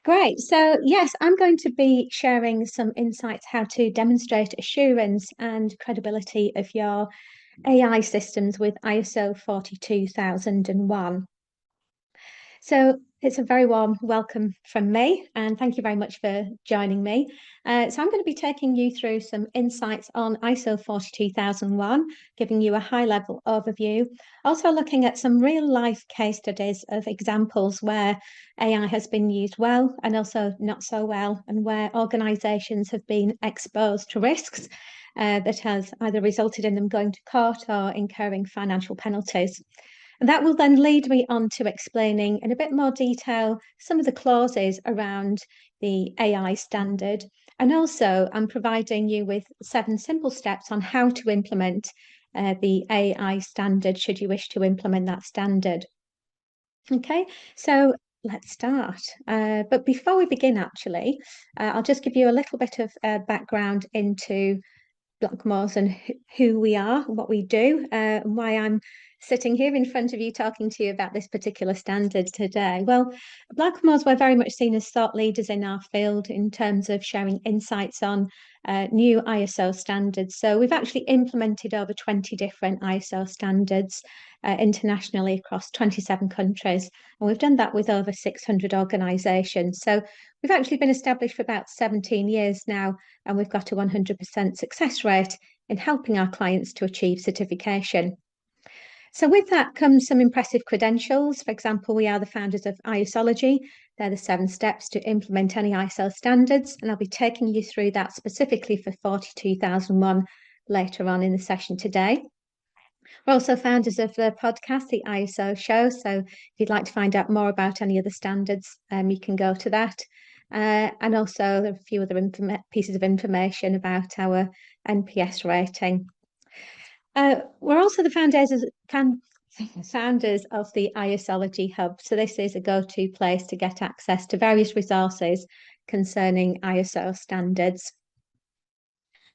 Great. So, yes, I'm going to be sharing some insights how to demonstrate assurance and credibility of your AI systems with ISO 42001. So it's a very warm welcome from me, and thank you very much for joining me. So I'm going to be taking you through some insights on ISO 42001, giving you a high-level overview, also looking at some real-life case studies of examples where AI has been used well and also not so well, and where organisations have been exposed to risks that has either resulted in them going to court or incurring financial penalties. And that will then lead me on to explaining in a bit more detail some of the clauses around the AI standard. And also, I'm providing you with 7 simple steps on how to implement the AI standard, should you wish to implement that standard. Okay, so let's start. But before we begin, actually, I'll just give you a little bit of background into Blackmores and who we are, what we do, and why I'm sitting here in front of you talking to you about this particular standard today. Well, Blackmores, we're very much seen as thought leaders in our field in terms of sharing insights on new ISO standards. So we've actually implemented over 20 different ISO standards internationally across 27 countries. And we've done that with over 600 organisations. So we've actually been established for about 17 years now, and we've got a 100% success rate in helping our clients to achieve certification. So with that comes some impressive credentials. For example, we are the founders of ISOlogy. They're the 7 steps to implement any ISO standards, and I'll be taking you through that specifically for 42001 later on in the session today. We're also founders of the podcast, the ISO Show. So if you'd like to find out more about any of the standards, you can go to that. And also a few other pieces of information about our NPS rating. We're also the founders of the ISOlogy Hub. So this is a go-to place to get access to various resources concerning ISO standards.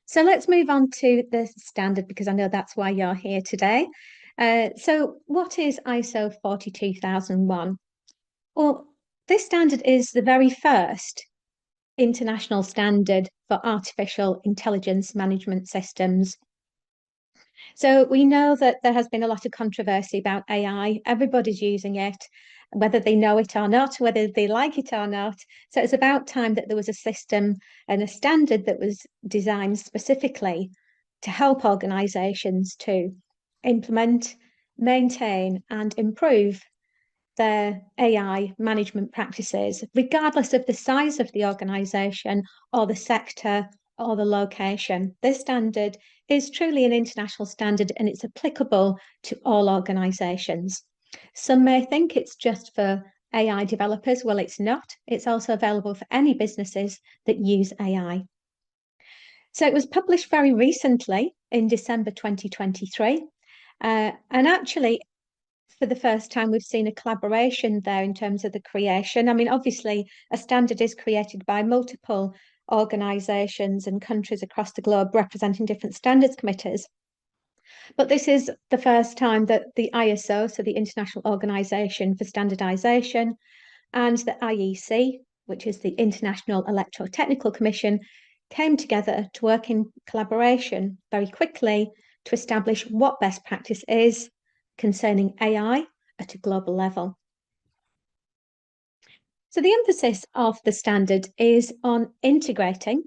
So let's move on to the standard, because I know that's why you're here today. So what is ISO 42001? Well, this standard is the very first international standard for artificial intelligence management systems. So we know that there has been a lot of controversy about AI. Everybody's using it, whether they know it or not, whether they like it or not. So it's about time that there was a system and a standard that was designed specifically to help organisations to implement, maintain, and improve their AI management practices, regardless of the size of the organisation or the sector or the location. This standard is truly an international standard, and it's applicable to all organisations. Some may think it's just for AI developers. Well, it's not. It's also available for any businesses that use AI. So it was published very recently in December 2023. And actually, for the first time, we've seen a collaboration there in terms of the creation. I mean, obviously, a standard is created by multiple organisations and countries across the globe representing different standards committees. But this is the first time that the ISO, so the International Organisation for Standardisation, and the IEC, which is the International Electrotechnical Commission, came together to work in collaboration very quickly to establish what best practice is concerning AI at a global level. So the emphasis of the standard is on integrating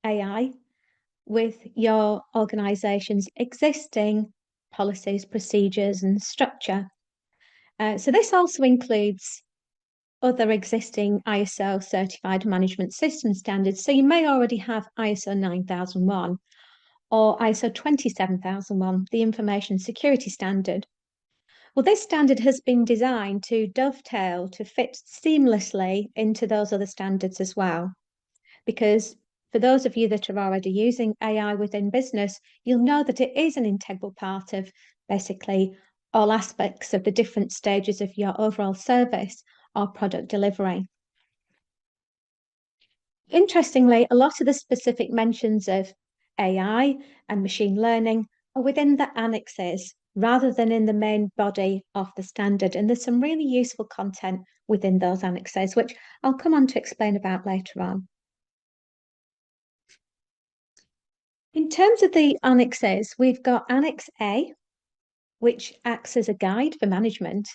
AI with your organisation's existing policies, procedures, and structure. So this also includes other existing ISO certified management system standards. So you may already have ISO 9001 or ISO 27001, the information security standard. Well, this standard has been designed to dovetail, to fit seamlessly into those other standards as well. Because for those of you that are already using AI within business, you'll know that it is an integral part of basically all aspects of the different stages of your overall service or product delivery. Interestingly, a lot of the specific mentions of AI and machine learning are within the annexes rather than in the main body of the standard. And there's some really useful content within those annexes, which I'll come on to explain about later on. In terms of the annexes, we've got Annex A, which acts as a guide for management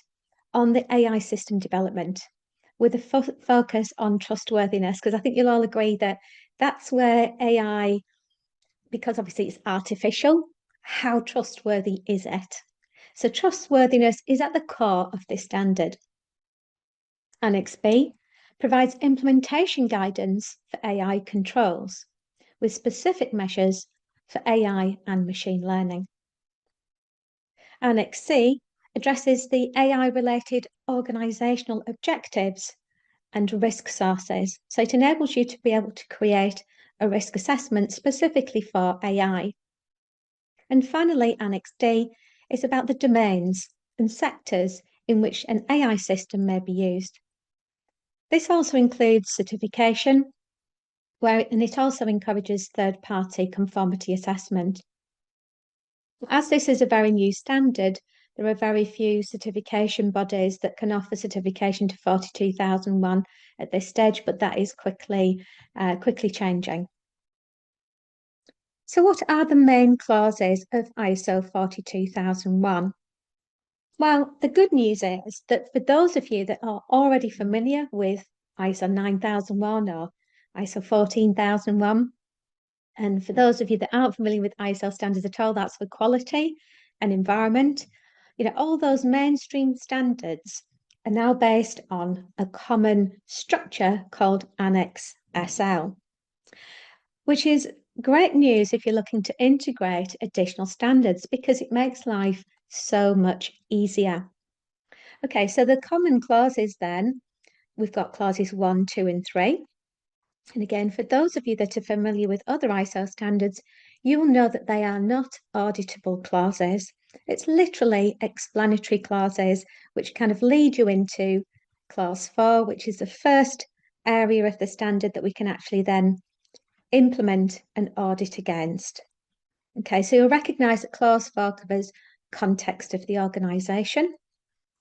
on the AI system development, with a focus on trustworthiness, because I think you'll all agree that that's where AI, because obviously it's artificial, how trustworthy is it? So trustworthiness is at the core of this standard. Annex B provides implementation guidance for AI controls, with specific measures for AI and machine learning. Annex C addresses the AI-related organisational objectives and risk sources. So it enables you to be able to create a risk assessment specifically for AI. And finally, Annex D is about the domains and sectors in which an AI system may be used. This also includes certification, and it also encourages third-party conformity assessment. As this is a very new standard, there are very few certification bodies that can offer certification to 42001 at this stage, but that is quickly changing. So what are the main clauses of ISO 42001? Well, the good news is that for those of you that are already familiar with ISO 9001 or ISO 14001, and for those of you that aren't familiar with ISO standards at all, that's for quality and environment. All those mainstream standards are now based on a common structure called Annex SL, which is great news if you're looking to integrate additional standards because it makes life so much easier. Okay, so the common clauses then, we've got clauses 1, 2, and 3. And again, for those of you that are familiar with other ISO standards, you will know that they are not auditable clauses. It's literally explanatory clauses, which kind of lead you into clause 4, which is the first area of the standard that we can actually then implement and audit against. Okay, so you'll recognise that clause 4 covers context of the organisation.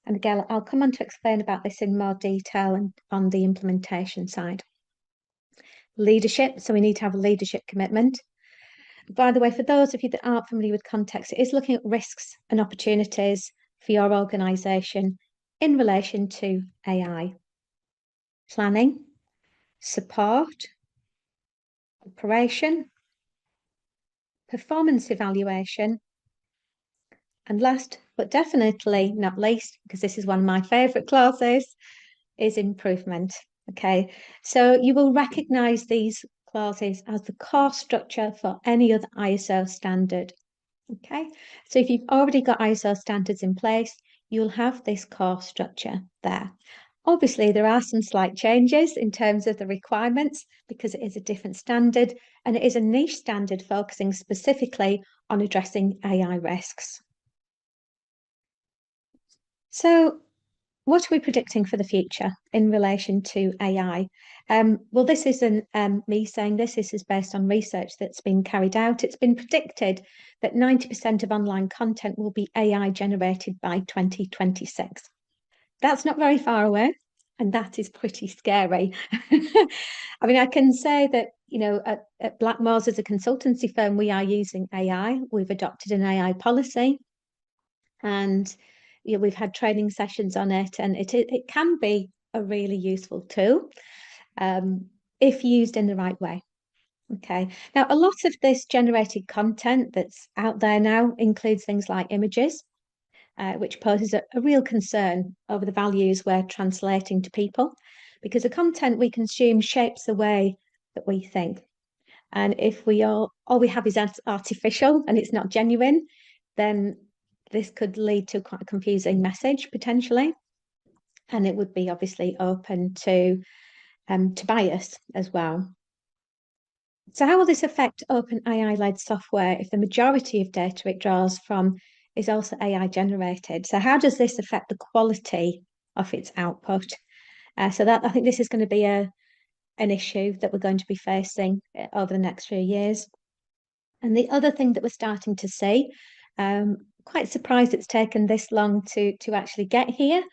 And again, I'll come on to explain about this in more detail and on the implementation side. Leadership, so we need to have a leadership commitment. By the way, for those of you that aren't familiar with context, it is looking at risks and opportunities for your organisation in relation to AI. Planning, support, operation, performance evaluation, and last but definitely not least, because this is one of my favourite clauses, is improvement. Okay, so you will recognise these clauses as the core structure for any other ISO standard. Okay, so if you've already got ISO standards in place, you'll have this core structure there. Obviously, there are some slight changes in terms of the requirements because it is a different standard and it is a niche standard focusing specifically on addressing AI risks. So what are we predicting for the future in relation to AI? Well, this isn't me saying this. This is based on research that's been carried out. It's been predicted that 90% of online content will be AI generated by 2026. That's not very far away, and that is pretty scary. I mean, I can say that, at Blackmores as a consultancy firm, we are using AI. We've adopted an AI policy, and we've had training sessions on it, and it can be a really useful tool if used in the right way. Okay, now a lot of this generated content that's out there now includes things like images, which poses a real concern over the values we're translating to people, because the content we consume shapes the way that we think. And if all we have is artificial and it's not genuine, then this could lead to quite a confusing message potentially, and it would be obviously open to bias as well. So how will this affect open AI-led software if the majority of data it draws from is also AI generated? So how does this affect the quality of its output? So that I think this is going to be an issue that we're going to be facing over the next few years. And the other thing that we're starting to see quite surprised it's taken this long to actually get here.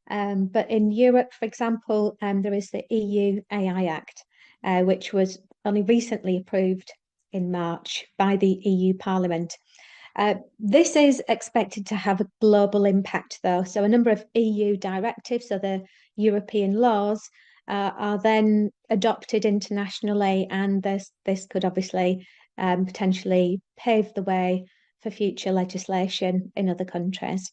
But in Europe, for example, there is the EU AI Act, which was only recently approved in March by the EU Parliament. This is expected to have a global impact, though. So a number of EU directives, so the European laws, are then adopted internationally, and this could obviously potentially pave the way for future legislation in other countries.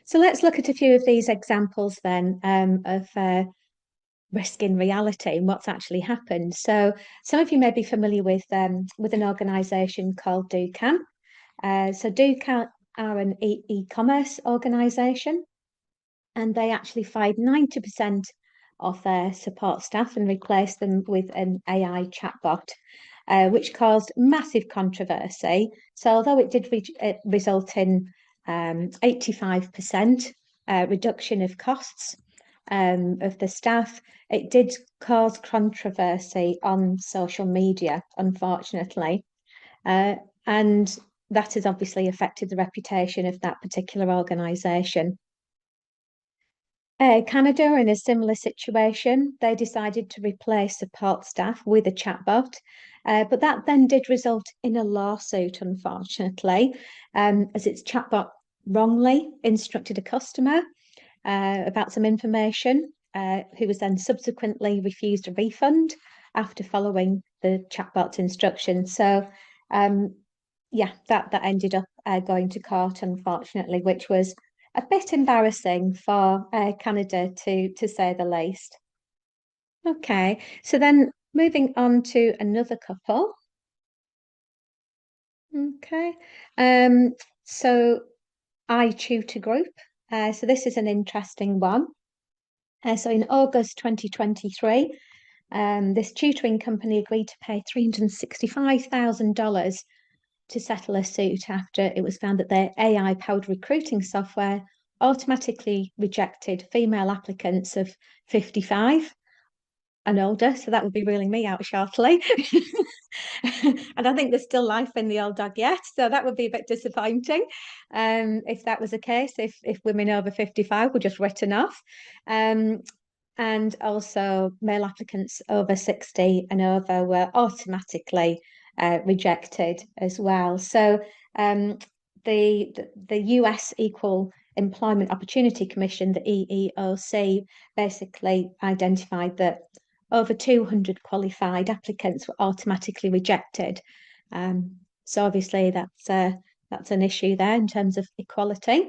So let's look at a few of these examples then of risk in reality and what's actually happened. So some of you may be familiar with an organisation called DoCan. So DoCan are an e-commerce organisation, and they actually fired 90% of their support staff and replaced them with an AI chatbot, which caused massive controversy. So although it did result in 85% reduction of costs of the staff, it did cause controversy on social media, unfortunately. And that has obviously affected the reputation of that particular organisation. Canada are in a similar situation. They decided to replace support staff with a chatbot, but that then did result in a lawsuit, unfortunately, as its chatbot wrongly instructed a customer about some information, who was then subsequently refused a refund after following the chatbot's instructions. So, yeah, that ended up going to court, unfortunately, which was a bit embarrassing for Canada, to say the least. Okay, so then moving on to another couple. Okay, so iTutor Group. So this is an interesting one. So in August 2023, this tutoring company agreed to pay $365,000 to settle a suit after it was found that their AI-powered recruiting software automatically rejected female applicants of 55 and older. So that would be ruling me out shortly. And I think there's still life in the old dog yet. So that would be a bit disappointing if that was the case, if women over 55 were just written off. And also male applicants over 60 and over were automatically rejected as well. So the US Equal Employment Opportunity Commission, the EEOC, basically identified that over 200 qualified applicants were automatically rejected. So obviously that's an issue there in terms of equality.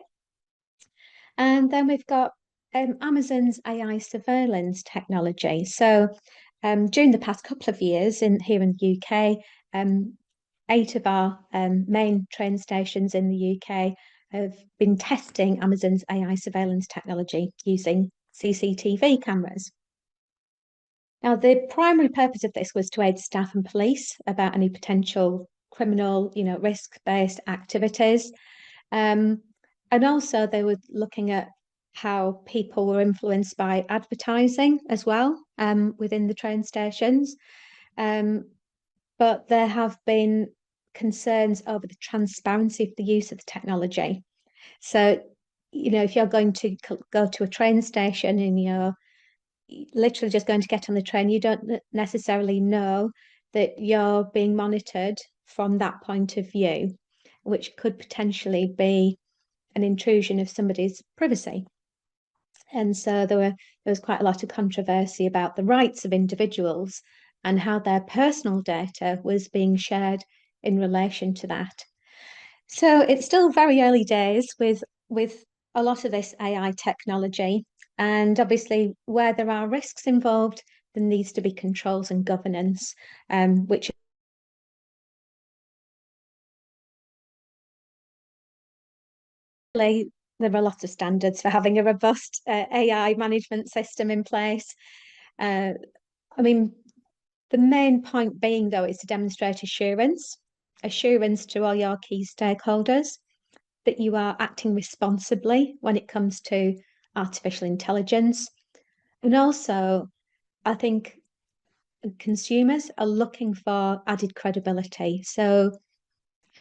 And then we've got Amazon's AI surveillance technology. So during the past couple of years here in the UK, 8 of our main train stations in the UK have been testing Amazon's AI surveillance technology using CCTV cameras. Now, the primary purpose of this was to aid staff and police about any potential criminal, risk-based activities. And also they were looking at how people were influenced by advertising as well within the train stations. But there have been concerns over the transparency of the use of the technology. So, if you're going to go to a train station and you're literally just going to get on the train, you don't necessarily know that you're being monitored from that point of view, which could potentially be an intrusion of somebody's privacy. And so there was quite a lot of controversy about the rights of individuals and how their personal data was being shared in relation to that. So it's still very early days with a lot of this AI technology. And obviously, where there are risks involved, there needs to be controls and governance, which there are lots of standards for having a robust AI management system in place. I mean, the main point being, though, is to demonstrate assurance to all your key stakeholders that you are acting responsibly when it comes to artificial intelligence. And also, I think consumers are looking for added credibility. So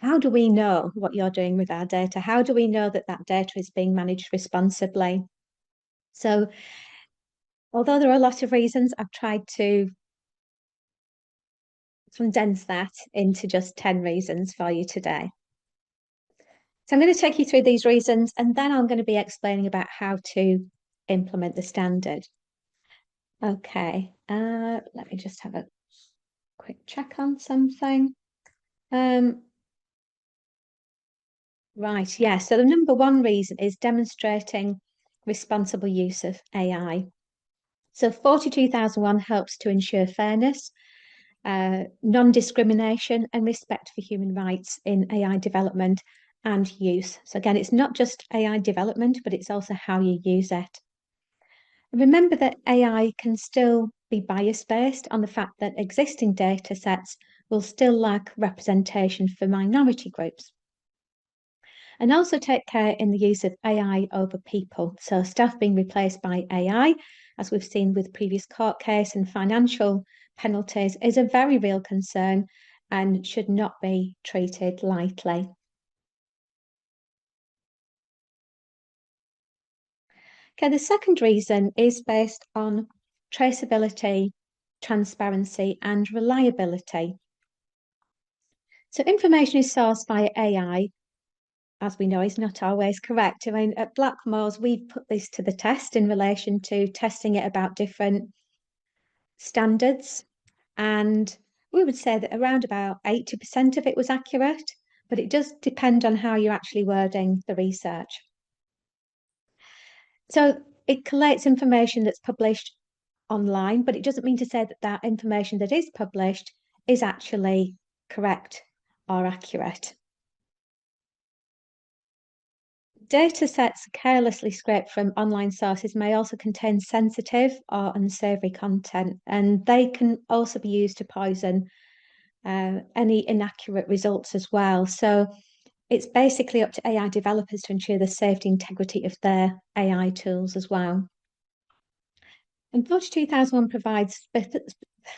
how do we know what you're doing with our data? How do we know that that data is being managed responsibly? So, although there are a lot of reasons, I've tried to condense that into just 10 reasons for you today. So I'm going to take you through these reasons, and then I'm going to be explaining about how to implement the standard. Okay, let me just have a quick check on something. Right, yeah. So the number one reason is demonstrating responsible use of AI. So 42001 helps to ensure fairness, non-discrimination and respect for human rights in AI development and use. So again, it's not just AI development, but it's also how you use it. Remember that AI can still be bias-based on the fact that existing data sets will still lack representation for minority groups. And also take care in the use of AI over people. So staff being replaced by AI, as we've seen with previous court case and financial penalties, is a very real concern and should not be treated lightly. Okay, the second reason is based on traceability, transparency, and reliability. So information is sourced by AI, as we know, is not always correct. I mean, at Blackmores, we've put this to the test in relation to testing it about different standards. And we would say that around about 80% of it was accurate, but it does depend on how you're actually wording the research. So it collates information that's published online, but it doesn't mean to say that that information that is published is actually correct or accurate. Data sets carelessly scraped from online sources may also contain sensitive or unsavory content, and they can also be used to poison any inaccurate results as well. So it's basically up to AI developers to ensure the safety and integrity of their AI tools as well. And 42001 provides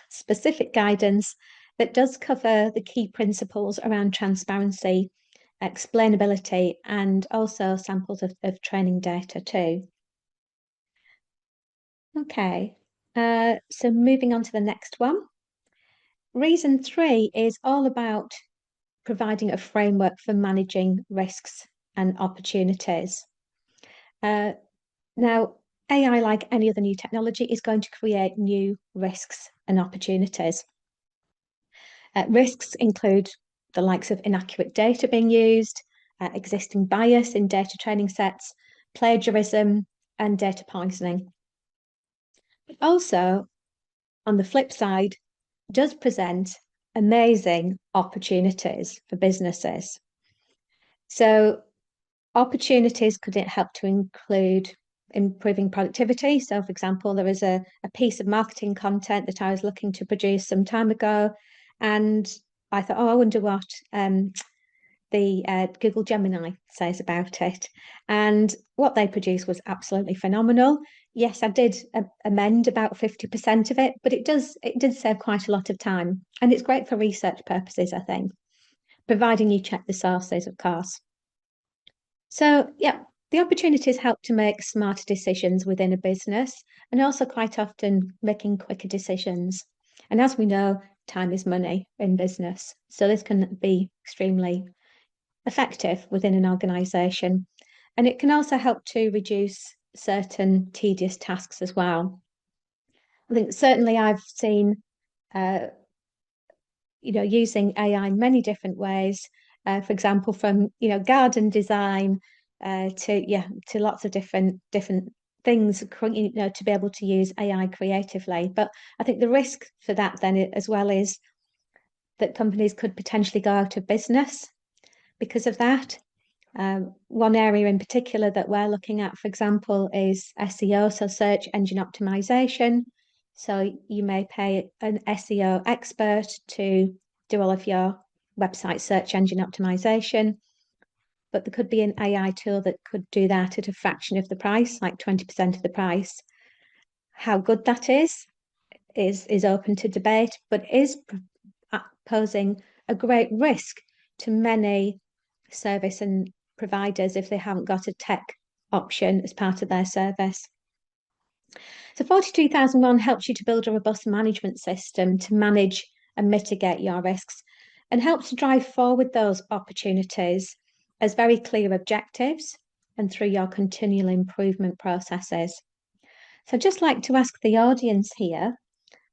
specific guidance that does cover the key principles around transparency, explainability, and also samples of training data too. Okay, so moving on to the next one. Reason 3 is all about providing a framework for managing risks and opportunities. Now, AI, like any other new technology, is going to create new risks and opportunities. Risks include the likes of inaccurate data being used, existing bias in data training sets, plagiarism, and data poisoning. But also, on the flip side, does present amazing opportunities for businesses. So opportunities could it help to include improving productivity. So, for example, there was a piece of marketing content that I was looking to produce some time ago, and I thought, oh, I wonder what the Google Gemini says about it. And what they produced was absolutely phenomenal. Yes, I did amend about 50% of it, but it did save quite a lot of time. And it's great for research purposes, I think, providing you check the sources, of course. So, yeah, the opportunities help to make smarter decisions within a business and also quite often making quicker decisions. And as we know, time is money in business. So this can be extremely effective within an organisation. And it can also help to reduce certain tedious tasks as well. I think certainly I've seen, using AI in many different ways. For example, from garden design to lots of different things, to be able to use AI creatively. But I think the risk for that then as well is that companies could potentially go out of business because of that. One area in particular that we're looking at, for example, is SEO, so search engine optimization. So you may pay an SEO expert to do all of your website search engine optimization, but there could be an AI tool that could do that at a fraction of the price, like 20% of the price. How good that is open to debate, but is posing a great risk to many service and providers if they haven't got a tech option as part of their service. So 42001 helps you to build a robust management system to manage and mitigate your risks and helps to drive forward those opportunities as very clear objectives and through your continual improvement processes. So I'd just like to ask the audience here,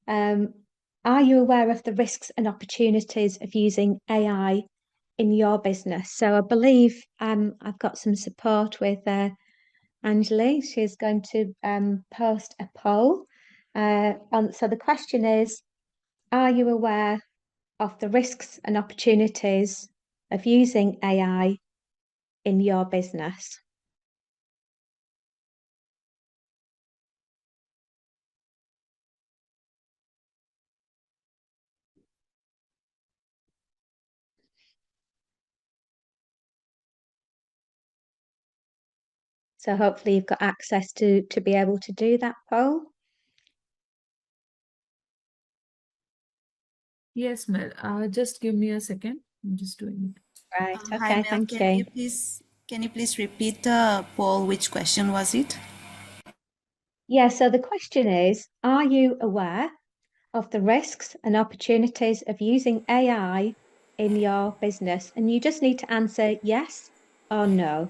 are you aware of the risks and opportunities of using AI in your business? So I believe I've got some support with Anjali. She's going to post a poll. So the question is, are you aware of the risks and opportunities of using AI in your business? So hopefully you've got access to be able to do that poll. Yes, Mel. Just give me a second. I'm just doing it. Right, Hi, okay, Mel. thank you. Can you please repeat the poll? Which question was it? Yeah, so the question is, are you aware of the risks and opportunities of using AI in your business? And you just need to answer yes or no.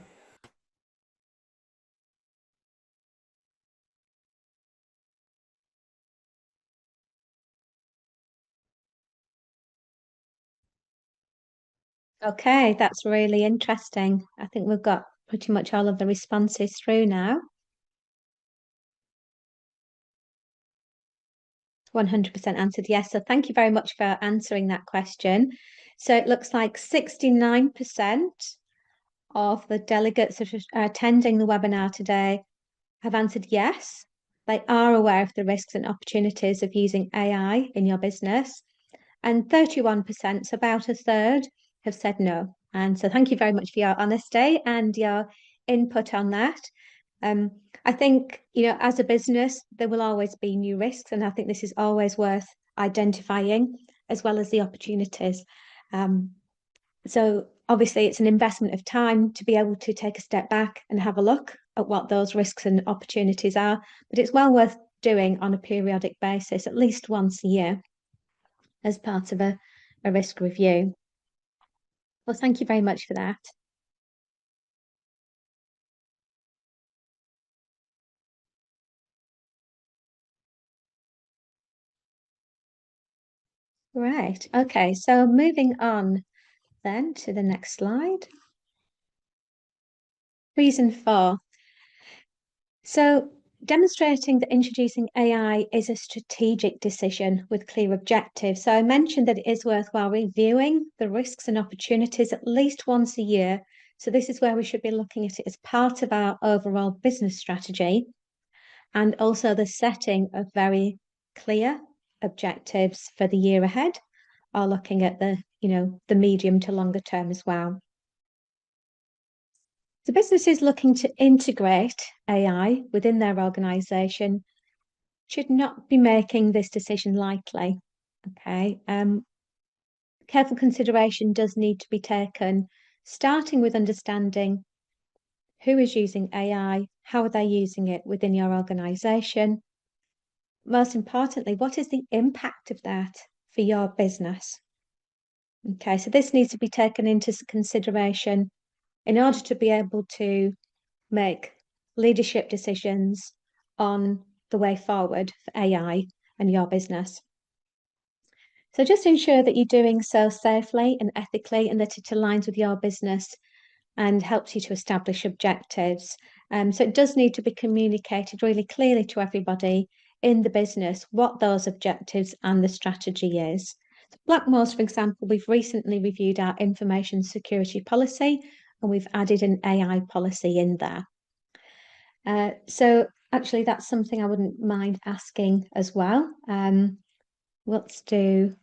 Okay, that's really interesting. I think we've got pretty much all of the responses through now. 100% answered yes. So thank you very much for answering that question. So it looks like 69% of the delegates that are attending the webinar today have answered yes. They are aware of the risks and opportunities of using AI in your business. And 31%, so about a third, have said no. And so thank you very much for your honesty and your input on that. I think, as a business, there will always be new risks, and I think this is always worth identifying as well as the opportunities. So obviously it's an investment of time to be able to take a step back and have a look at what those risks and opportunities are, but it's well worth doing on a periodic basis, at least once a year, as part of a risk review. Well, thank you very much for that. Right, okay, so moving on then to the next slide. Reason 4. So demonstrating that introducing AI is a strategic decision with clear objectives. So I mentioned that it is worthwhile reviewing the risks and opportunities at least once a year. So this is where we should be looking at it as part of our overall business strategy and also the setting of very clear objectives for the year ahead, or looking at the medium to longer term as well. So businesses looking to integrate AI within their organization should not be making this decision lightly. Okay. Careful consideration does need to be taken, starting with understanding who is using AI, how are they using it within your organization? Most importantly, what is the impact of that for your business? Okay, so this needs to be taken into consideration in order to be able to make leadership decisions on the way forward for AI and your business. So just ensure that you're doing so safely and ethically and that it aligns with your business and helps you to establish objectives. So it does need to be communicated really clearly to everybody in the business what those objectives and the strategy is. So Blackmores, for example, we've recently reviewed our information security policy and we've added an AI policy in there. So actually that's something I wouldn't mind asking as well. Let's do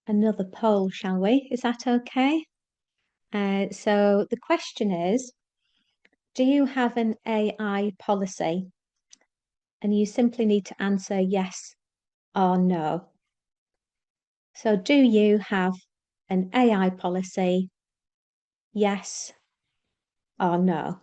another poll, shall we? Is that okay? So the question is, do you have an AI policy? And you simply need to answer yes or no. So do you have an AI policy? Yes or no?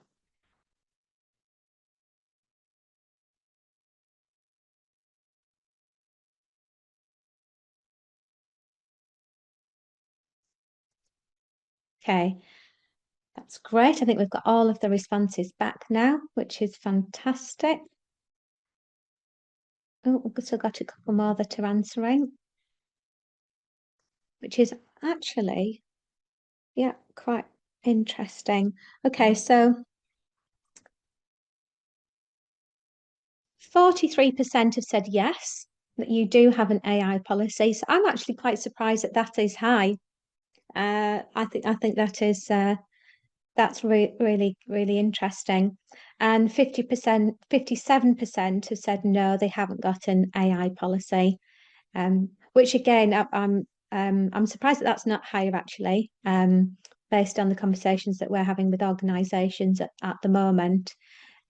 Okay, that's great. I think we've got all of the responses back now, which is fantastic. Oh, we've still got a couple more that are answering, which is actually, yeah, quite interesting. Okay, so 43% have said yes, that you do have an AI policy. So I'm actually quite surprised that that is high. I think that is that's really interesting. And 50%, 57% have said no, they haven't got an AI policy. Which again, I'm surprised that that's not higher actually, based on the conversations that we're having with organisations at the moment.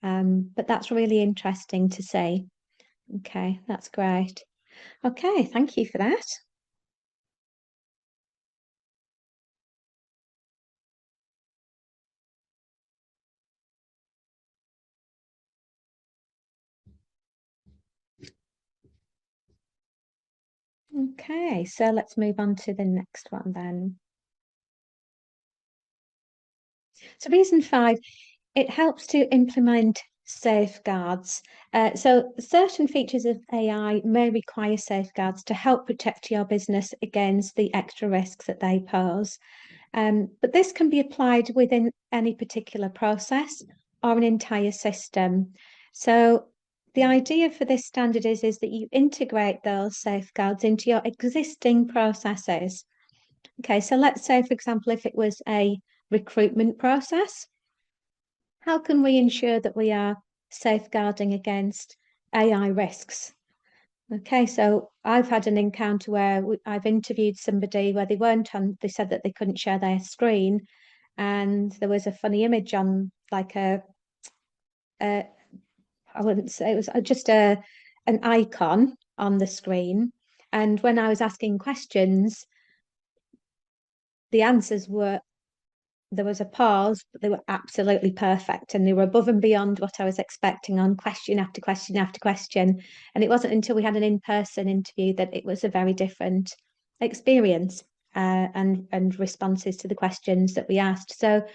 But that's really interesting to see. Okay, that's great. Okay, thank you for that. Okay, so let's move on to the next one then. So reason 5, it helps to implement safeguards. So certain features of AI may require safeguards to help protect your business against the extra risks that they pose. But this can be applied within any particular process or an entire system. So the idea for this standard is that you integrate those safeguards into your existing processes. Okay, so let's say, for example, if it was a recruitment process, how can we ensure that we are safeguarding against AI risks? Okay, so I've had an encounter where I've interviewed somebody where they said that they couldn't share their screen, and there was a funny image on like I wouldn't say it was just an icon on the screen. And when I was asking questions, the answers were there was a pause, but they were absolutely perfect and they were above and beyond what I was expecting on question after question after question. And it wasn't until we had an in-person interview that it was a very different experience and responses to the questions that we asked. So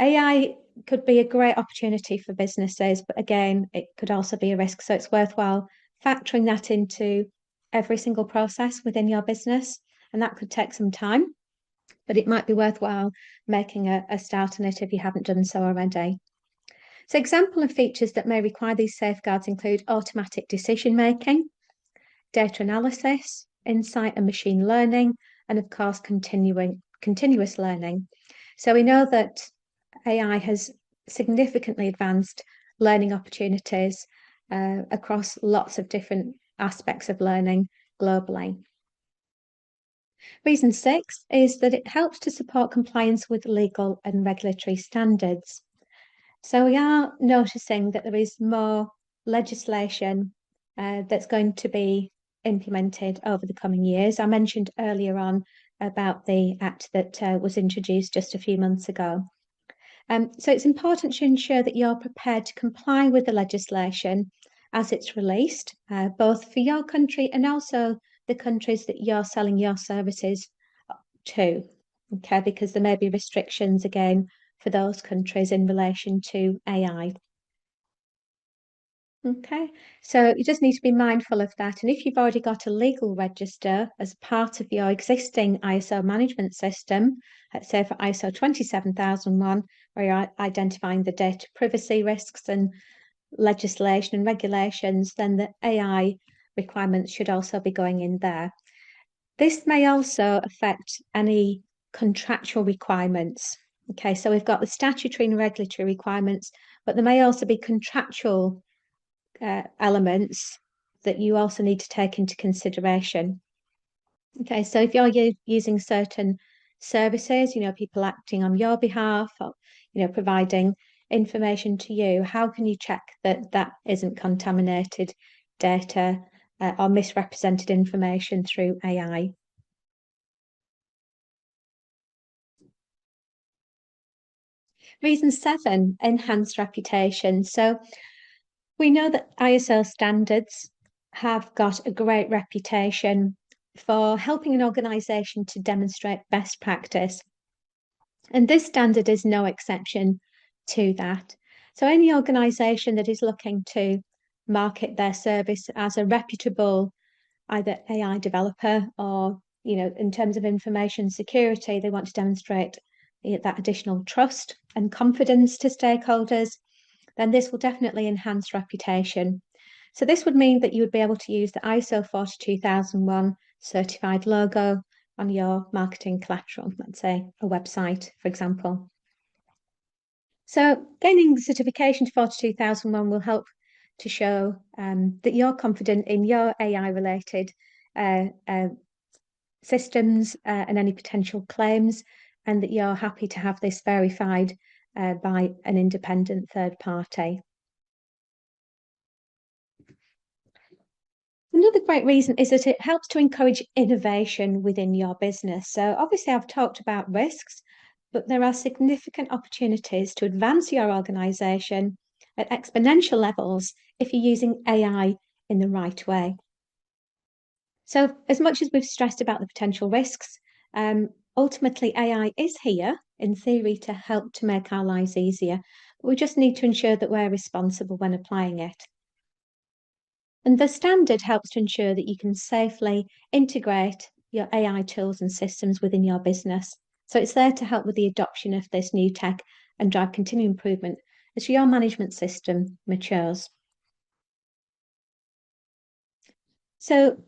AI could be a great opportunity for businesses, but again, it could also be a risk. So it's worthwhile factoring that into every single process within your business. And that could take some time, but it might be worthwhile making a start on it if you haven't done so already. So example of features that may require these safeguards include automatic decision making, data analysis, insight and machine learning, and of course, continuous learning. So we know that AI has significantly advanced learning opportunities across lots of different aspects of learning globally. Reason 6 is that it helps to support compliance with legal and regulatory standards. So we are noticing that there is more legislation that's going to be implemented over the coming years. I mentioned earlier on about the act that was introduced just a few months ago. So it's important to ensure that you're prepared to comply with the legislation as it's released, both for your country and also the countries that you're selling your services to. Okay, because there may be restrictions again for those countries in relation to AI. Okay, so you just need to be mindful of that. And if you've already got a legal register as part of your existing ISO management system, let's say for ISO 27001, where you're identifying the data privacy risks and legislation and regulations, then the AI requirements should also be going in there. This may also affect any contractual requirements. Okay, so we've got the statutory and regulatory requirements, but there may also be contractual elements that you also need to take into consideration. Okay, so if you're using certain services, people acting on your behalf or, providing information to you, how can you check that that isn't contaminated data or misrepresented information through AI? Reason 7, enhanced reputation. So we know that ISO standards have got a great reputation for helping an organisation to demonstrate best practice. And this standard is no exception to that. So any organisation that is looking to market their service as a reputable either AI developer or, in terms of information security, they want to demonstrate that additional trust and confidence to stakeholders, then this will definitely enhance reputation. So this would mean that you would be able to use the ISO 42001 certified logo on your marketing collateral, let's say a website, for example. So gaining certification to 42001 will help to show that you're confident in your AI-related systems and any potential claims, and that you're happy to have this verified by an independent third party. Another great reason is that it helps to encourage innovation within your business. So obviously I've talked about risks, but there are significant opportunities to advance your organisation at exponential levels if you're using AI in the right way. So as much as we've stressed about the potential risks, ultimately AI is here in theory to help to make our lives easier, but we just need to ensure that we're responsible when applying it. And the standard helps to ensure that you can safely integrate your AI tools and systems within your business. So it's there to help with the adoption of this new tech and drive continued improvement as your management system matures. So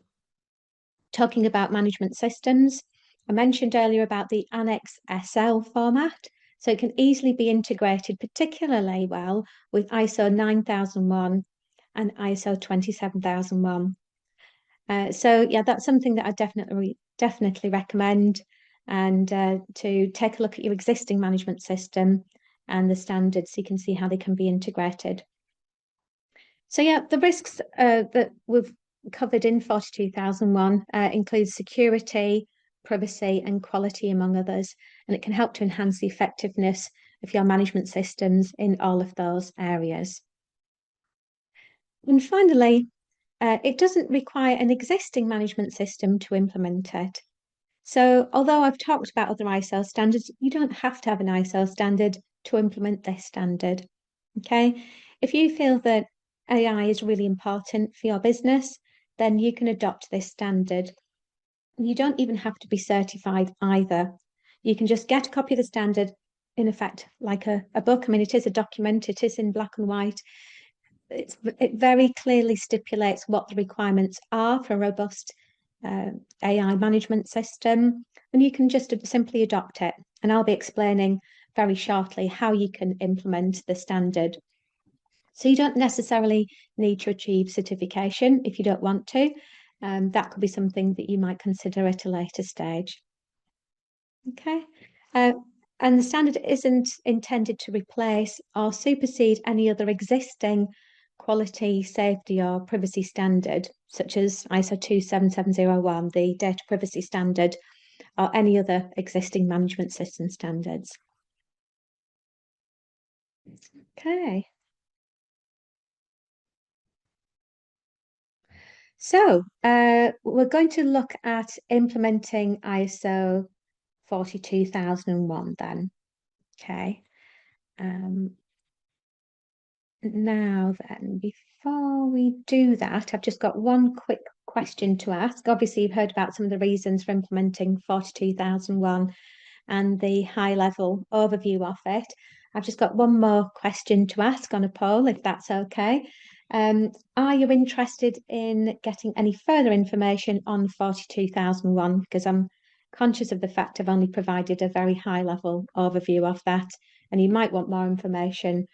talking about management systems, I mentioned earlier about the Annex SL format. So it can easily be integrated particularly well with ISO 9001 and ISO 27001. So yeah, that's something that I definitely recommend, and to take a look at your existing management system and the standards so you can see how they can be integrated. So yeah, the risks that we've covered in 42001 include security, privacy and quality, among others, and it can help to enhance the effectiveness of your management systems in all of those areas. And finally, it doesn't require an existing management system to implement it. So although I've talked about other ISO standards, you don't have to have an ISO standard to implement this standard. Okay, if you feel that AI is really important for your business, then you can adopt this standard. You don't even have to be certified either. You can just get a copy of the standard, in effect, like a book. I mean, it is a document, it is in black and white. It very clearly stipulates what the requirements are for a robust AI management system, and you can just simply adopt it. And I'll be explaining very shortly how you can implement the standard. So you don't necessarily need to achieve certification if you don't want to. That could be something that you might consider at a later stage. Okay. And the standard isn't intended to replace or supersede any other existing quality, safety or privacy standard, such as ISO 27701, the data privacy standard, or any other existing management system standards. Okay. So we're going to look at implementing ISO 42001 then. Okay. Now then, before we do that, I've just got one quick question to ask. Obviously, you've heard about some of the reasons for implementing 42001 and the high-level overview of it. I've just got one more question to ask on a poll, if that's okay. Are you interested in getting any further information on 42001? Because I'm conscious of the fact I've only provided a very high-level overview of that, and you might want more information,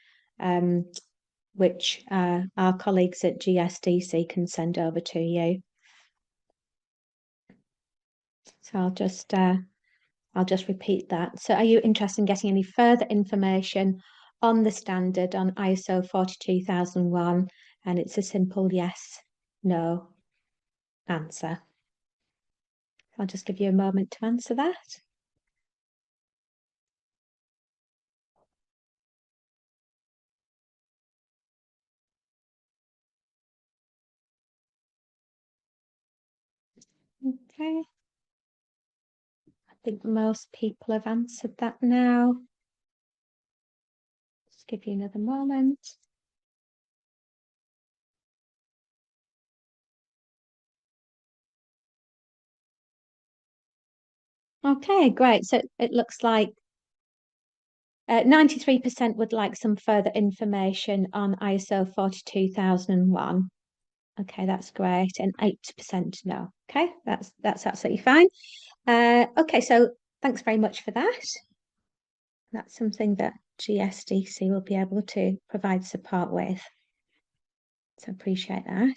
which our colleagues at GSDC can send over to you. So I'll just repeat that. So are you interested in getting any further information on the standard on ISO 42001? And it's a simple yes, no answer. I'll just give you a moment to answer that. Okay. I think most people have answered that now. Just give you another moment. Okay, great. So it looks like 93% would like some further information on ISO 42001. Okay, that's great. And 8% no. Okay, that's absolutely fine. Okay, so thanks very much for that. That's something that GSDC will be able to provide support with. So appreciate that.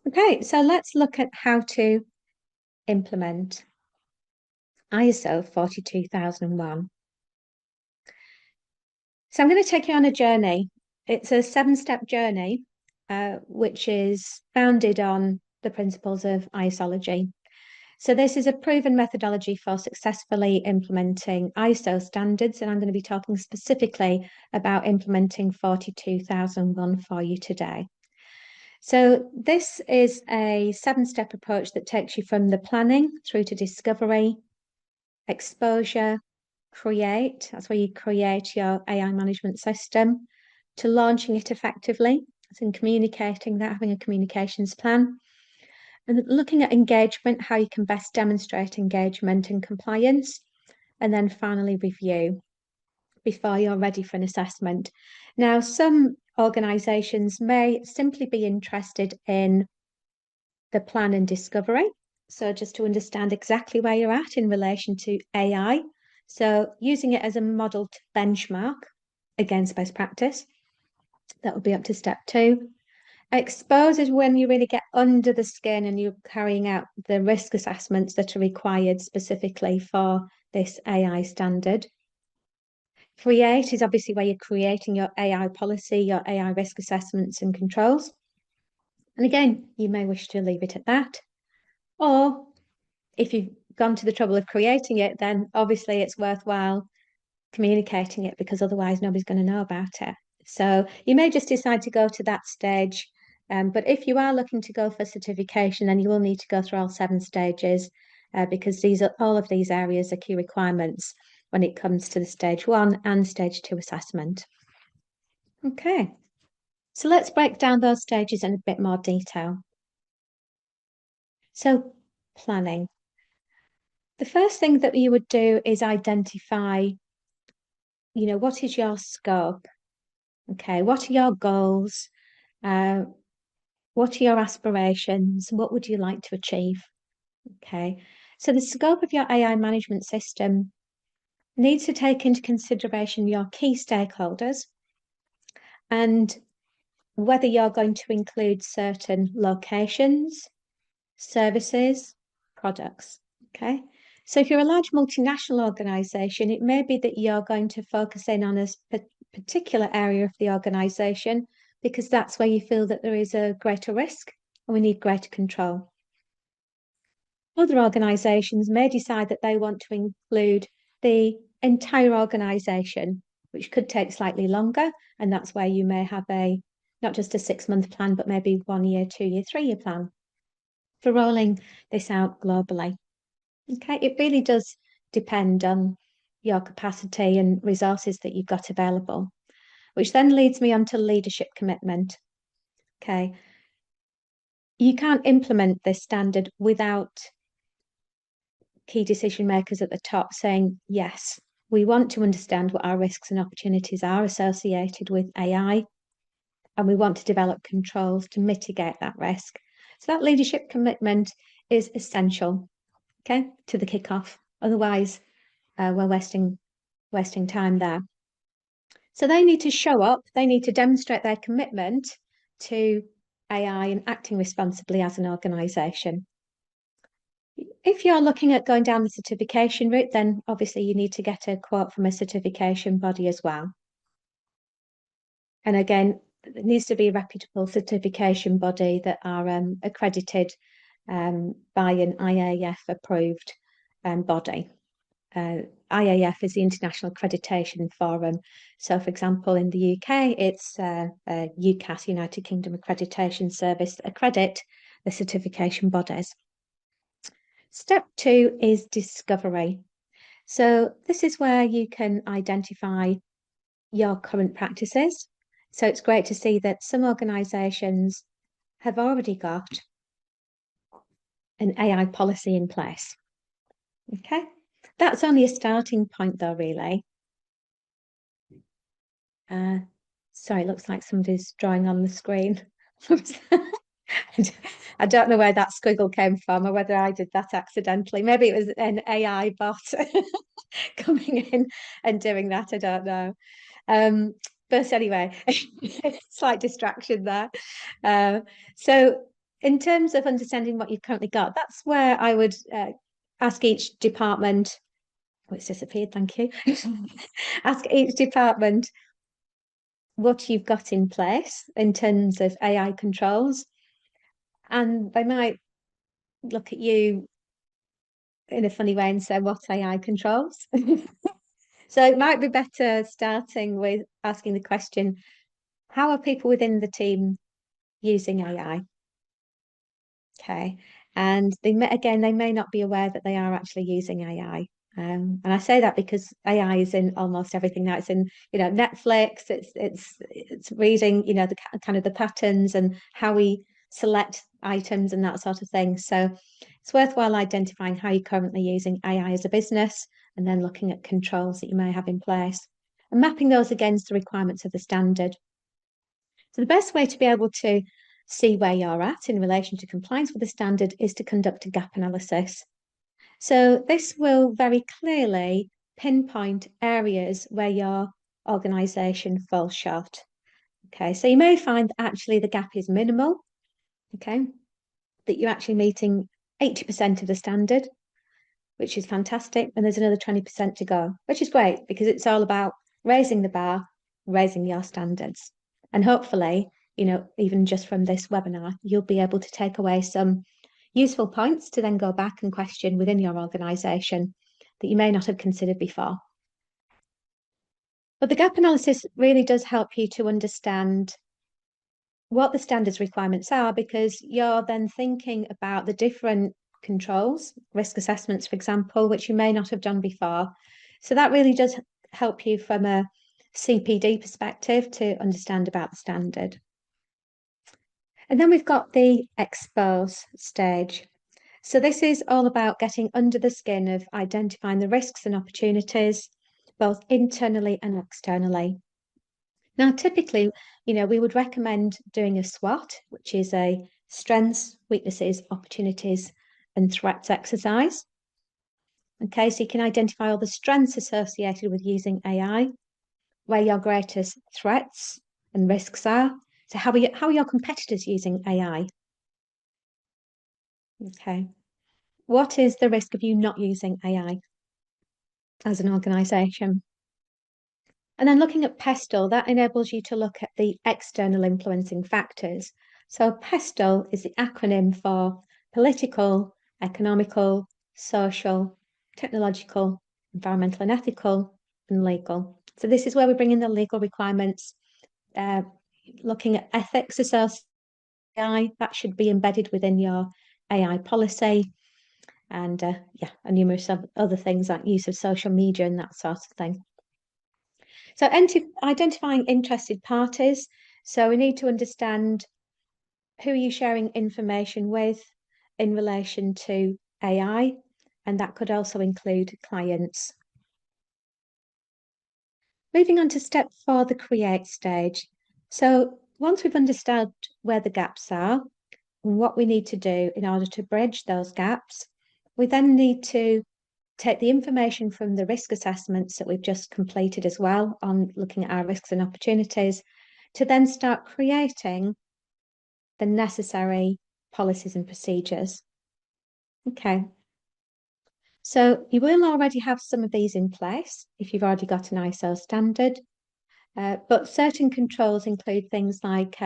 Okay, so let's look at how to implement ISO 42001. So I'm going to take you on a journey. It's a 7-step journey, which is founded on the principles of ISOlogy. So this is a proven methodology for successfully implementing ISO standards, and I'm going to be talking specifically about implementing 42001 for you today. So this is a 7-step approach that takes you from the planning through to discovery, exposure, create, that's where you create your AI management system, to launching it effectively, so in communicating that, having a communications plan, and looking at engagement, how you can best demonstrate engagement and compliance, and then finally review before you're ready for an assessment. Now, some organisations may simply be interested in the plan and discovery. So just to understand exactly where you're at in relation to AI. So using it as a model to benchmark against best practice. That would be up to step 2. Expose is when you really get under the skin and you're carrying out the risk assessments that are required specifically for this AI standard. Create is obviously where you're creating your AI policy, your AI risk assessments and controls. And again, you may wish to leave it at that. Or if you've gone to the trouble of creating it, then obviously it's worthwhile communicating it, because otherwise nobody's going to know about it. So you may just decide to go to that stage. But if you are looking to go for certification, then you will need to go through all 7 stages, because all of these areas are key requirements when it comes to the stage 1 and stage 2 assessment. Okay, so let's break down those stages in a bit more detail. So planning. The first thing that you would do is identify, what is your scope? Okay, what are your goals? What are your aspirations? What would you like to achieve? Okay, so the scope of your AI management system needs to take into consideration your key stakeholders and whether you're going to include certain locations, services, products. Okay, so if you're a large multinational organization, it may be that you're going to focus in on a particular area of the organization because that's where you feel that there is a greater risk and we need greater control. Other organizations may decide that they want to include the entire organization, which could take slightly longer, and that's where you may have not just a 6-month plan, but maybe 1 year, 2 year, 3-year plan for rolling this out globally. Okay, it really does depend on your capacity and resources that you've got available, which then leads me on to leadership commitment. Okay, you can't implement this standard without key decision makers at the top saying, yes, we want to understand what our risks and opportunities are associated with AI, and we want to develop controls to mitigate that risk. So that leadership commitment is essential, okay, to the kickoff. Otherwise, we're wasting time there. So they need to show up, they need to demonstrate their commitment to AI and acting responsibly as an organisation. If you're looking at going down the certification route, then obviously you need to get a quote from a certification body as well. And again, it needs to be a reputable certification body that are accredited by an IAF approved body. IAF is the International Accreditation Forum. So, for example, in the UK, it's UCAS, United Kingdom Accreditation Service, that accredit the certification bodies. Step 2 is discovery. So this is where you can identify your current practices. So it's great to see that some organisations have already got an AI policy in place. Okay, that's only a starting point though, really. Sorry, it looks like somebody's drawing on the screen. I don't know where that squiggle came from or whether I did that accidentally. Maybe it was an AI bot coming in and doing that. I don't know. But anyway, slight distraction there. So in terms of understanding what you've currently got, that's where I would ask each department. Oh, it's disappeared, thank you. Ask each department what you've got in place in terms of AI controls. And they might look at you in a funny way and say, what AI controls? So it might be better starting with asking the question, how are people within the team using AI? Okay. And they may not be aware that they are actually using AI. And I say that because AI is in almost everything now. It's in, Netflix. It's reading, the kind of the patterns and how we select items and that sort of thing. So it's worthwhile identifying how you're currently using AI as a business, and then looking at controls that you may have in place and mapping those against the requirements of the standard. So the best way to be able to see where you're at in relation to compliance with the standard is to conduct a gap analysis. So this will very clearly pinpoint areas where your organisation falls short. Okay, so you may find that actually the gap is minimal, okay, that you're actually meeting 80% of the standard, which is fantastic, and there's another 20% to go, which is great because it's all about raising the bar, raising your standards. And hopefully, even just from this webinar, you'll be able to take away some useful points to then go back and question within your organisation that you may not have considered before. But the gap analysis really does help you to understand what the standards requirements are, because you're then thinking about the different controls, risk assessments, for example, which you may not have done before. So that really does help you from a CPD perspective to understand about the standard. And then we've got the expose stage. So this is all about getting under the skin of identifying the risks and opportunities, both internally and externally. Now, typically, we would recommend doing a SWOT, which is a strengths, weaknesses, opportunities, and threats exercise. Okay, so you can identify all the strengths associated with using AI, where your greatest threats and risks are. So how are your competitors using AI? Okay. What is the risk of you not using AI as an organisation? And then looking at PESTLE, that enables you to look at the external influencing factors. So PESTLE is the acronym for political, economical, social, technological, environmental and ethical, and legal. So this is where we bring in the legal requirements, looking at ethics associated with AI, that should be embedded within your AI policy, and numerous other things like use of social media and that sort of thing. So identifying interested parties. So we need to understand who are you sharing information with in relation to AI, and that could also include clients. Moving on to step 4, the create stage. So once we've understood where the gaps are and what we need to do in order to bridge those gaps, we then need to take the information from the risk assessments that we've just completed as well on looking at our risks and opportunities to then start creating the necessary policies and procedures. Okay. So you will already have some of these in place if you've already got an ISO standard, but certain controls include things like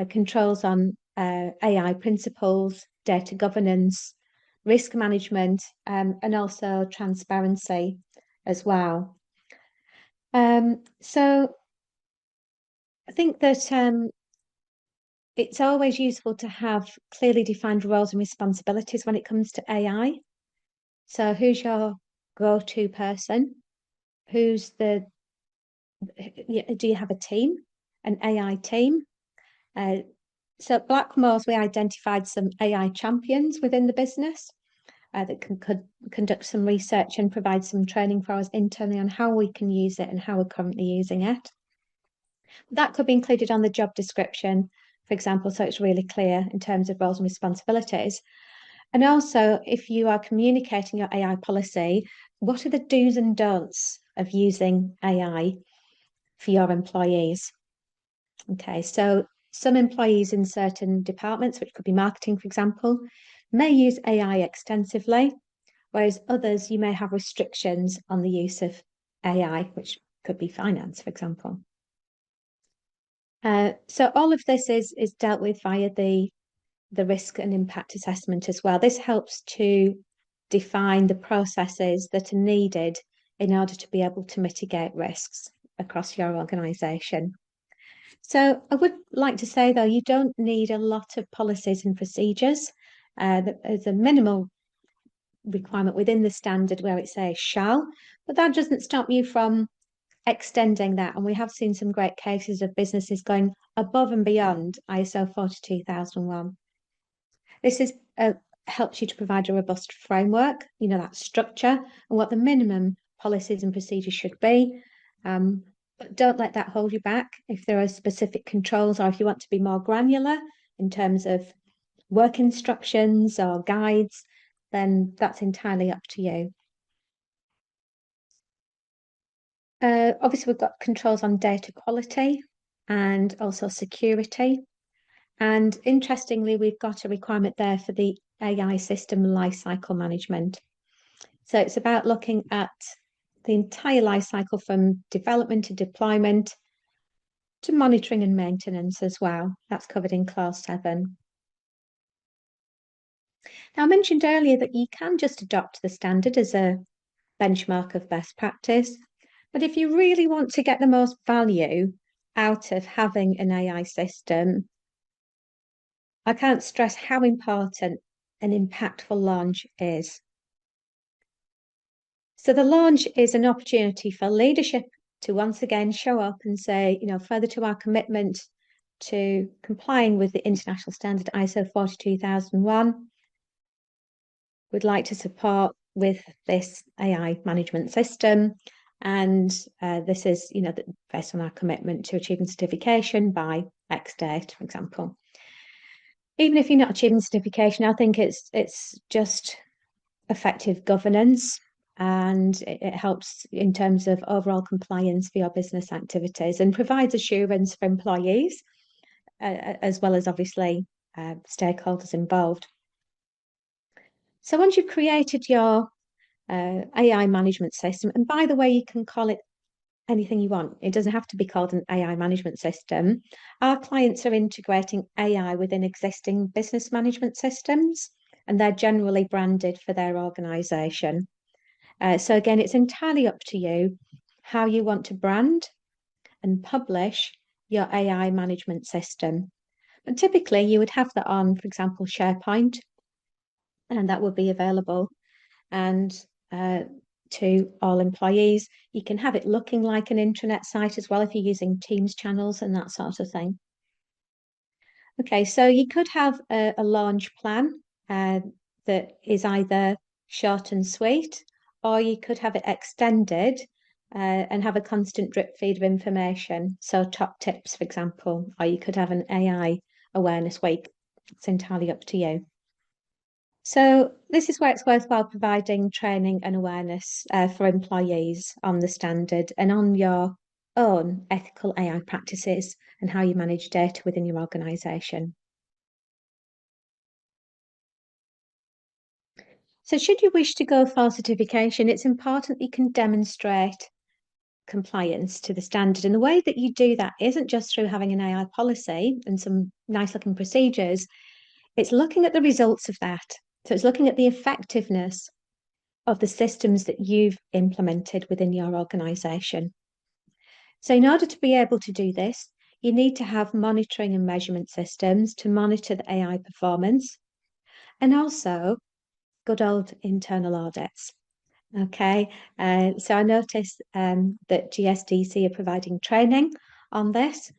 controls on AI principles, data governance, risk management, and also transparency as well. So I think that it's always useful to have clearly defined roles and responsibilities when it comes to AI. So who's your go-to person? Do you have a team, an AI team? So at Blackmores, we identified some AI champions within the business that could conduct some research and provide some training for us internally on how we can use it and how we're currently using it. That could be included on the job description, for example, so it's really clear in terms of roles and responsibilities. And also, if you are communicating your AI policy, what are the do's and don'ts of using AI for your employees? Okay, so some employees in certain departments, which could be marketing, for example, may use AI extensively, whereas others, you may have restrictions on the use of AI, which could be finance, for example. So all of this is dealt with via the risk and impact assessment as well. This helps to define the processes that are needed in order to be able to mitigate risks across your organisation. So I would like to say, though, you don't need a lot of policies and procedures. There's a minimal requirement within the standard where it says shall, but that doesn't stop you from extending that. And we have seen some great cases of businesses going above and beyond ISO 42001. This is helps you to provide a robust framework, that structure and what the minimum policies and procedures should be. But don't let that hold you back. If there are specific controls or if you want to be more granular in terms of work instructions or guides, then that's entirely up to you. Obviously, we've got controls on data quality and also security. And interestingly, we've got a requirement there for the AI system lifecycle management. So it's about looking at the entire life cycle from development to deployment to monitoring and maintenance as well. That's covered in Clause 7. Now, I mentioned earlier that you can just adopt the standard as a benchmark of best practice. But if you really want to get the most value out of having an AI system, I can't stress how important an impactful launch is. So the launch is an opportunity for leadership to once again show up and say, further to our commitment to complying with the international standard ISO 42001, we'd like to support with this AI management system. And this is, based on our commitment to achieving certification by X date, for example. Even if you're not achieving certification, I think it's just effective governance, and it helps in terms of overall compliance for your business activities and provides assurance for employees, as well as obviously stakeholders involved. So once you've created your AI management system, and by the way, you can call it anything you want. It doesn't have to be called an AI management system. Our clients are integrating AI within existing business management systems, and they're generally branded for their organisation. So again, it's entirely up to you how you want to brand and publish your AI management system. But typically, you would have that on, for example, SharePoint, and that would be available. And to all employees. You can have it looking like an intranet site as well if you're using Teams channels and that sort of thing. Okay, so you could have a launch plan that is either short and sweet, or you could have it extended and have a constant drip feed of information. So top tips, for example, or you could have an AI awareness week. It's entirely up to you. So this is where it's worthwhile providing training and awareness for employees on the standard and on your own ethical AI practices and how you manage data within your organisation. So should you wish to go for certification, it's important that you can demonstrate compliance to the standard. And the way that you do that isn't just through having an AI policy and some nice looking procedures, it's looking at the results of that. So it's looking at the effectiveness of the systems that you've implemented within your organisation. So in order to be able to do this, you need to have monitoring and measurement systems to monitor the AI performance, and also good old internal audits. Okay, so I noticed that GSDC are providing training on this.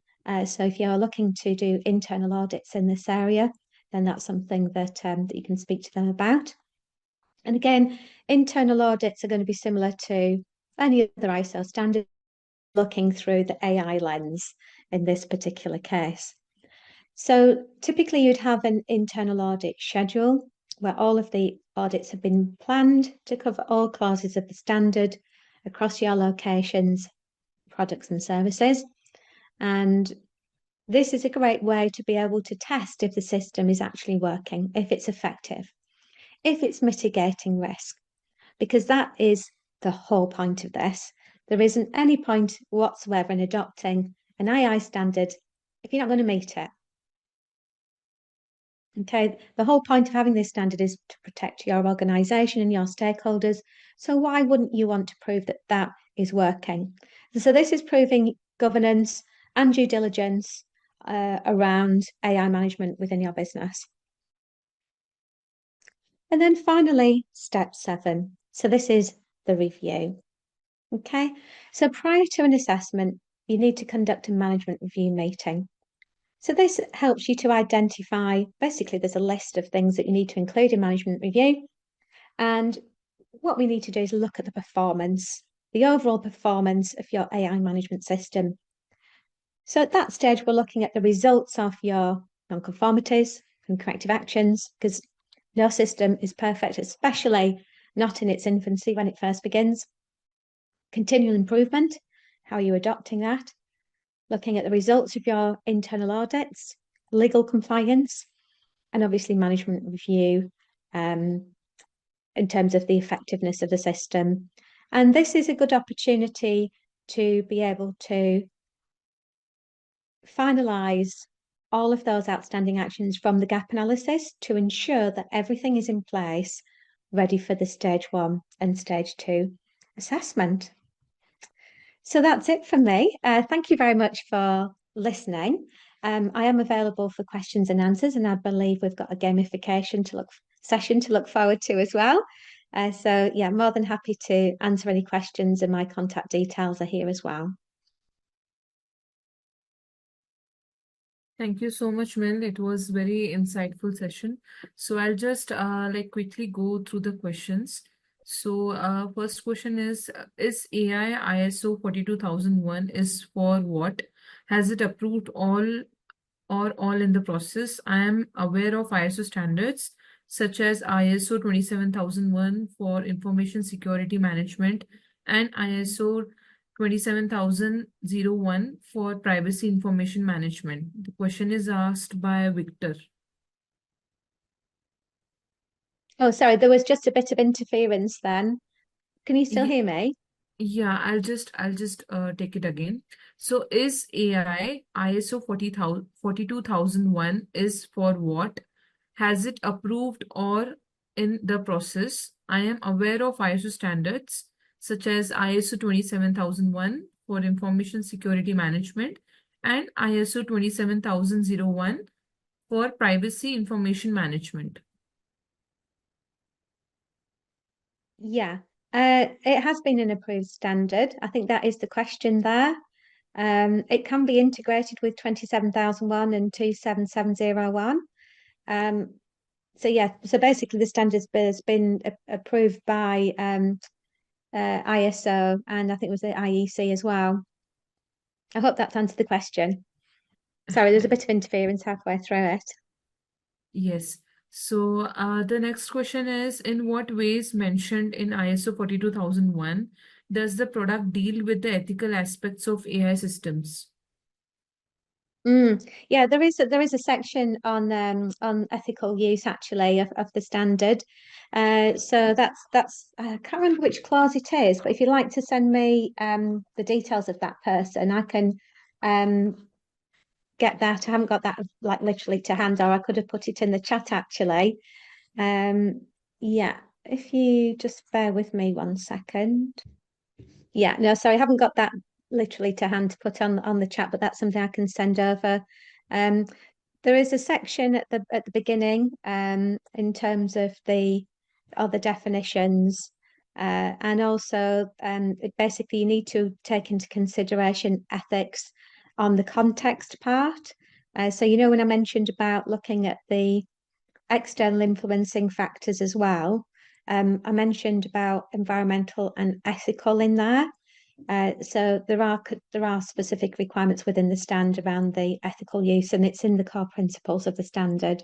So if you're looking to do internal audits in this area, then that's something that you can speak to them about. And again, internal audits are going to be similar to any other ISO standard, looking through the AI lens in this particular case. So typically you'd have an internal audit schedule where all of the audits have been planned to cover all clauses of the standard across your locations, products and services. And this is a great way to be able to test if the system is actually working, if it's effective, if it's mitigating risk, because that is the whole point of this. There isn't any point whatsoever in adopting an AI standard if you're not going to meet it. Okay, the whole point of having this standard is to protect your organisation and your stakeholders. So why wouldn't you want to prove that that is working? And so this is proving governance and due diligence around AI management within your business. And then finally, step 7. So this is the review. Okay, so prior to an assessment, you need to conduct a management review meeting. So this helps you to identify, basically there's a list of things that you need to include in management review. And what we need to do is look at the performance, the overall performance of your AI management system. So at that stage, we're looking at the results of your non-conformities and corrective actions, because no system is perfect, especially not in its infancy when it first begins. Continual improvement, how are you adopting that? Looking at the results of your internal audits, legal compliance, and obviously management review in terms of the effectiveness of the system. And this is a good opportunity to be able to finalise all of those outstanding actions from the gap analysis to ensure that everything is in place, ready for the stage 1 and stage 2 assessment. So that's it from me. Thank you very much for listening. I am available for questions and answers, and I believe we've got a gamification session to look forward to as well. So yeah, more than happy to answer any questions, and my contact details are here as well. Thank you so much, Mel. It was very insightful session. So I'll just quickly go through the questions. So first question is AI ISO 42001 is for what? Has it approved all in the process? I am aware of ISO standards such as ISO 27001 for information security management and ISO 27001 for privacy information management. The question is asked by Victor. Oh, sorry, there was just a bit of interference then. Can you still hear me? Yeah, I'll just take it again. So is AI ISO 42001 is for what? Has it approved or in the process? I am aware of ISO standards such as ISO 27001 for information security management and ISO 27001 for privacy information management. Yeah, it has been an approved standard. I think that is the question there. It can be integrated with 27001 and 27701. So yeah, so basically the standard has been approved by ISO, and I think it was the IEC as well. I hope that's answered the question. Sorry, there's a bit of interference halfway through it. Yes. So the next question is, in what ways mentioned in ISO 42001 does the product deal with the ethical aspects of AI systems? Yeah, there is a section on ethical use actually of the standard. So that's I can't remember which clause it is, but if you'd like to send me the details of that person, I can get that. I haven't got that like literally to hand, or I could have put it in the chat actually. Yeah, if you just bear with me 1 second. Yeah, no, sorry, I haven't got that literally to hand to put on the chat, but that's something I can send over. There is a section at the beginning in terms of the other definitions. And also, basically, you need to take into consideration ethics on the context part. So, when I mentioned about looking at the external influencing factors as well, I mentioned about environmental and ethical in there. So there are specific requirements within the standard around the ethical use, and it's in the core principles of the standard.